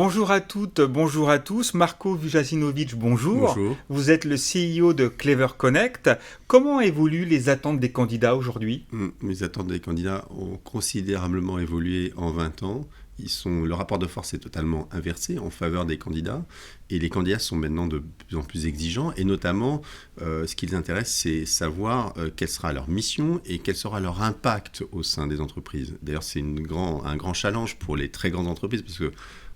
Bonjour à toutes, bonjour à tous. Marco Vujasinovic, bonjour. Bonjour. Vous êtes le CEO de Clever Connect. Comment évoluent les attentes des candidats aujourd'hui? Les attentes des candidats ont considérablement évolué en 20 ans. Le rapport de force est totalement inversé en faveur des candidats. Et les candidats sont maintenant de plus en plus exigeants. Et notamment, ce qui les intéresse, c'est savoir quelle sera leur mission et quel sera leur impact au sein des entreprises. D'ailleurs, c'est un grand challenge pour les très grandes entreprises parce que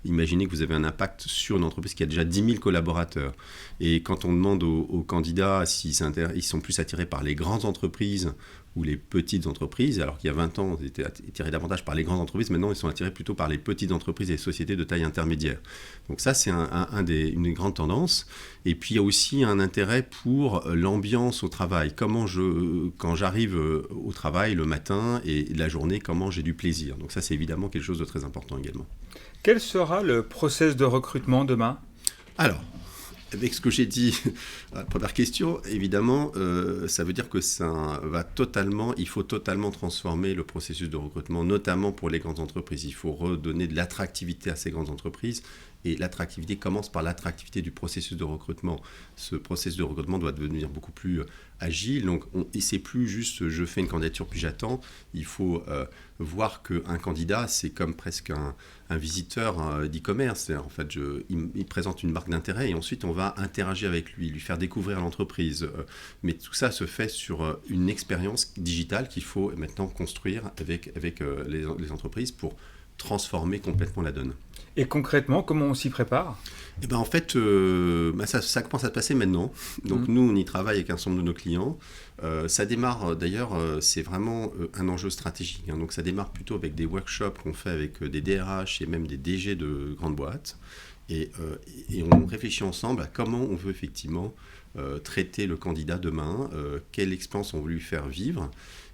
imaginez que vous avez un impact sur une entreprise qui a déjà 10 000 collaborateurs. Et quand on demande aux candidats s'ils sont plus attirés par les grandes entreprises ou les petites entreprises, alors qu'il y a 20 ans, ils étaient attirés davantage par les grandes entreprises, maintenant ils sont attirés plutôt par les petites entreprises et les sociétés de taille intermédiaire. Donc ça, c'est une des grandes tendances. Et puis il y a aussi un intérêt pour l'ambiance au travail. Quand j'arrive au travail le matin et la journée, comment j'ai du plaisir. Donc ça, c'est évidemment quelque chose de très important également. Quel sera le process de recrutement demain? Alors, avec ce que j'ai dit, la première question, évidemment, ça veut dire que il faut totalement transformer le processus de recrutement, notamment pour les grandes entreprises. Il faut redonner de l'attractivité à ces grandes entreprises. Et l'attractivité commence par l'attractivité du processus de recrutement. Ce processus de recrutement doit devenir beaucoup plus agile. Donc, c'est plus juste je fais une candidature puis j'attends. Il faut voir qu'un candidat, c'est comme presque un visiteur d'e-commerce. En fait, il présente une marque d'intérêt et ensuite on va interagir avec lui faire découvrir l'entreprise. Mais tout ça se fait sur une expérience digitale qu'il faut maintenant construire avec les entreprises pour transformer complètement la donne. Et concrètement, comment on s'y prépare? En fait, ça commence à se passer maintenant. Donc nous, on y travaille avec un certain nombre de nos clients. Ça démarre, d'ailleurs, c'est vraiment un enjeu stratégique. Donc ça démarre plutôt avec des workshops qu'on fait avec des DRH et même des DG de grandes boîtes. Et on réfléchit ensemble à comment on veut effectivement traiter le candidat demain, quelle expérience on veut lui faire vivre.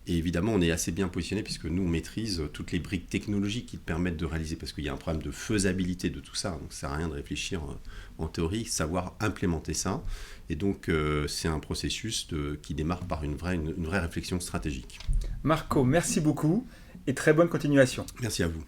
Et évidemment, on est assez bien positionné puisque nous, on maîtrise toutes les briques technologiques qui permettent de réaliser, parce qu'il y a un problème de faisabilité de tout ça. Donc, ça ne sert à rien de réfléchir en théorie, savoir implémenter ça. Et donc, c'est un processus qui démarre par une vraie réflexion stratégique. Marco, merci beaucoup et très bonne continuation. Merci à vous.